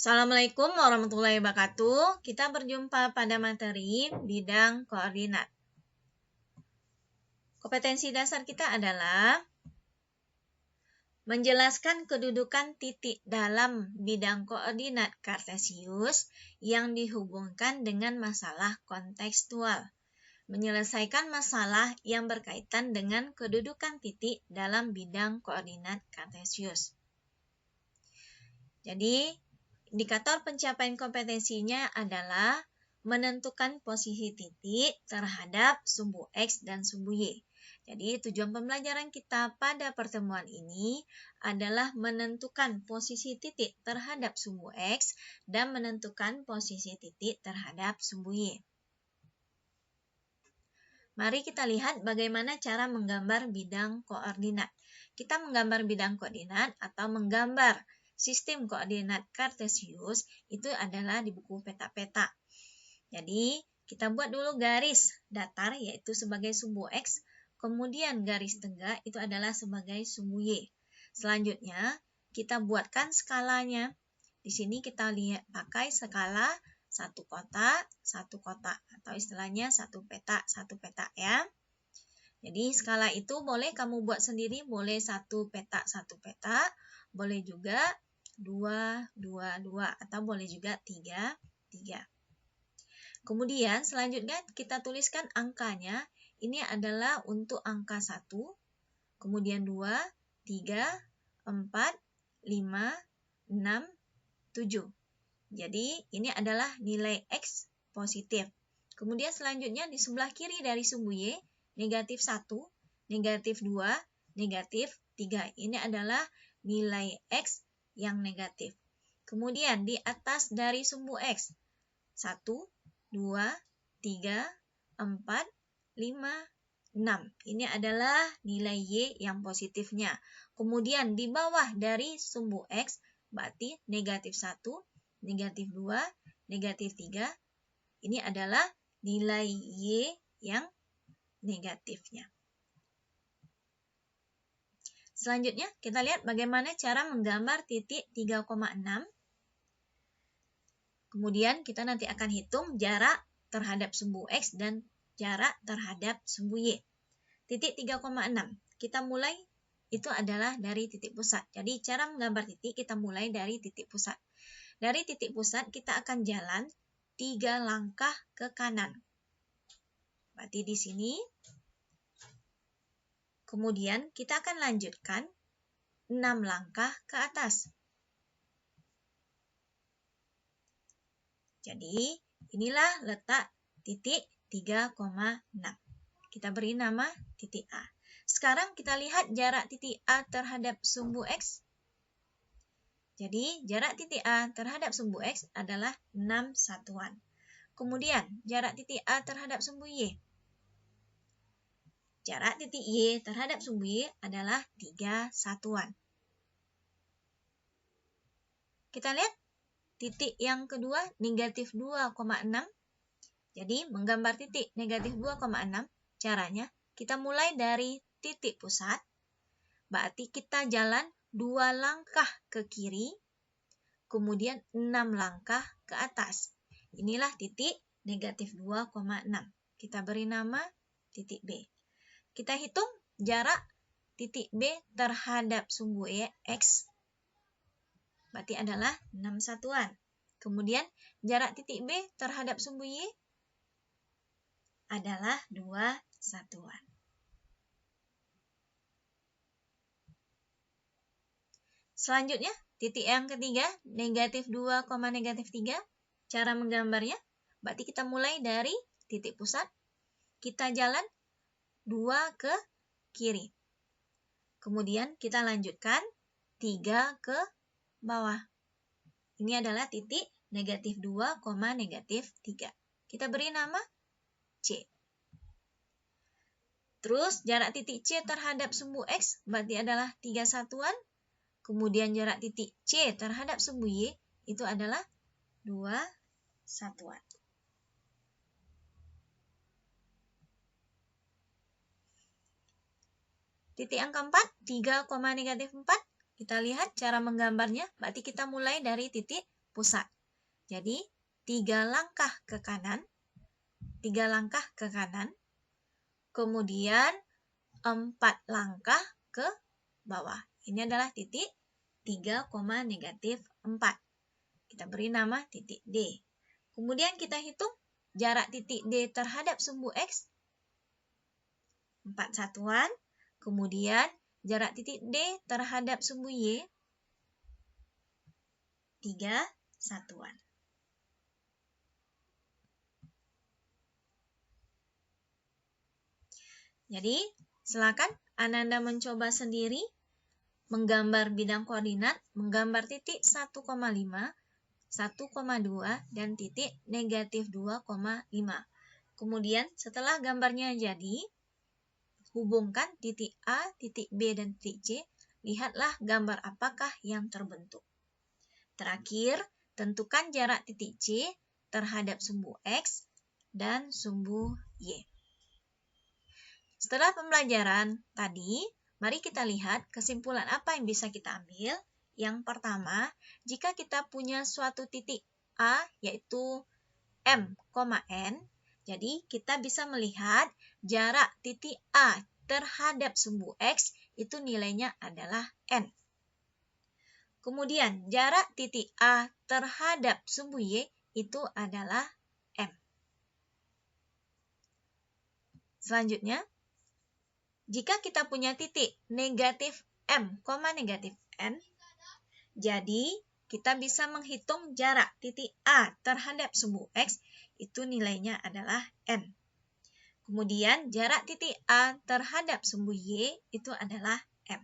Assalamualaikum warahmatullahi wabarakatuh. Kita berjumpa pada materi bidang koordinat. Kompetensi dasar kita adalah menjelaskan kedudukan titik dalam bidang koordinat kartesius yang dihubungkan dengan masalah kontekstual. Menyelesaikan masalah yang berkaitan dengan kedudukan titik dalam bidang koordinat kartesius. Jadi, indikator pencapaian kompetensinya adalah menentukan posisi titik terhadap sumbu X dan sumbu Y. Jadi tujuan pembelajaran kita pada pertemuan ini adalah menentukan posisi titik terhadap sumbu X dan menentukan posisi titik terhadap sumbu Y. Mari kita lihat bagaimana cara menggambar bidang koordinat. Kita menggambar bidang koordinat atau menggambar sistem koordinat kartesius itu adalah di buku peta-peta. Jadi, kita buat dulu garis datar yaitu sebagai sumbu X, kemudian garis tegak itu adalah sebagai sumbu Y. Selanjutnya, kita buatkan skalanya. Di sini kita lihat pakai skala satu kotak atau istilahnya satu peta ya. Jadi skala itu boleh kamu buat sendiri, boleh satu peta, boleh juga 2, 2, 2, atau boleh juga 3, 3. Kemudian selanjutnya kita tuliskan angkanya. Ini adalah untuk angka 1, kemudian 2, 3, 4, 5, 6, 7. Jadi ini adalah nilai X positif. Kemudian selanjutnya di sebelah kiri dari sumbu Y, negatif 1, negatif 2, negatif 3. Ini adalah nilai X yang negatif. Kemudian di atas dari sumbu X, 1, 2, 3, 4, 5, 6. Ini adalah nilai Y yang positifnya. Kemudian di bawah dari sumbu X, berarti negatif 1, negatif 2, negatif 3. Ini adalah nilai Y yang negatifnya. Selanjutnya, kita lihat bagaimana cara menggambar titik 3,6. Kemudian, kita nanti akan hitung jarak terhadap sumbu X dan jarak terhadap sumbu Y. Titik 3,6. Kita mulai, itu adalah dari titik pusat. Jadi, cara menggambar titik, kita mulai dari titik pusat. Dari titik pusat, kita akan jalan 3 langkah ke kanan. Berarti di sini. Kemudian kita akan lanjutkan 6 langkah ke atas. Jadi inilah letak titik 3,6. Kita beri nama titik A. Sekarang kita lihat jarak titik A terhadap sumbu X. Jadi jarak titik A terhadap sumbu X adalah 6 satuan. Kemudian jarak titik A terhadap sumbu Y. Jarak titik Y terhadap sumbu Y adalah 3 satuan. Kita lihat titik yang kedua, negatif 2,6. Jadi, menggambar titik negatif 2,6, caranya kita mulai dari titik pusat. Berarti kita jalan 2 langkah ke kiri, kemudian 6 langkah ke atas. Inilah titik negatif 2,6. Kita beri nama titik B. Kita hitung jarak titik B terhadap sumbu X, berarti adalah 6 satuan. Kemudian jarak titik B terhadap sumbu Y adalah 2 satuan. Selanjutnya, titik yang ketiga, negatif 2, negatif 3. Cara menggambarnya, berarti kita mulai dari titik pusat, kita jalan 2 ke kiri. Kemudian kita lanjutkan 3 ke bawah. Ini adalah titik negatif 2, negatif 3. Kita beri nama C. Terus jarak titik C terhadap sumbu X berarti adalah 3 satuan. Kemudian jarak titik C terhadap sumbu Y itu adalah 2 satuan. Titik yang keempat, 3, negatif 4. Kita lihat cara menggambarnya. Berarti kita mulai dari titik pusat. Jadi 3 langkah ke kanan, kemudian 4 langkah ke bawah. Ini adalah titik 3, -4. Kita beri nama titik D. Kemudian kita hitung jarak titik D terhadap sumbu X 4 satuan. Kemudian jarak titik D terhadap sumbu Y 3 satuan. Jadi, silakan Ananda mencoba sendiri menggambar bidang koordinat, menggambar titik 1,5, 1,2, dan titik -2,5. Kemudian, setelah gambarnya jadi, hubungkan titik A, titik B, dan titik C. Lihatlah gambar apakah yang terbentuk. Terakhir, tentukan jarak titik C terhadap sumbu X dan sumbu Y. Setelah pembelajaran tadi, mari kita lihat kesimpulan apa yang bisa kita ambil. Yang pertama, jika kita punya suatu titik A, yaitu M, N, jadi kita bisa melihat jarak titik A terhadap sumbu X itu nilainya adalah N. Kemudian, jarak titik A terhadap sumbu Y itu adalah M. Selanjutnya, jika kita punya titik negatif M, negatif N, jadi kita bisa menghitung jarak titik A terhadap sumbu X, itu nilainya adalah N. Kemudian jarak titik A terhadap sumbu Y itu adalah M.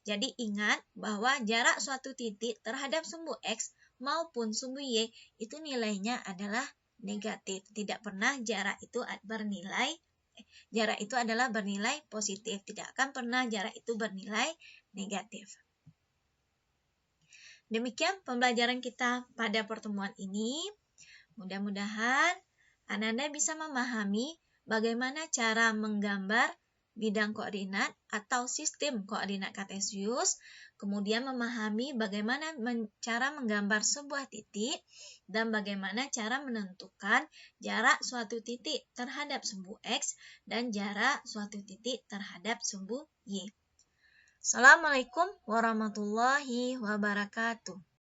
Jadi ingat bahwa jarak suatu titik terhadap sumbu X maupun sumbu Y itu nilainya adalah negatif. Tidak pernah jarak itu adalah bernilai positif. Tidak akan pernah jarak itu bernilai negatif. Demikian pembelajaran kita pada pertemuan ini. Mudah-mudahan Ananda bisa memahami bagaimana cara menggambar bidang koordinat atau sistem koordinat kartesius, kemudian memahami bagaimana cara menggambar sebuah titik, dan bagaimana cara menentukan jarak suatu titik terhadap sumbu X dan jarak suatu titik terhadap sumbu Y. Assalamualaikum warahmatullahi wabarakatuh.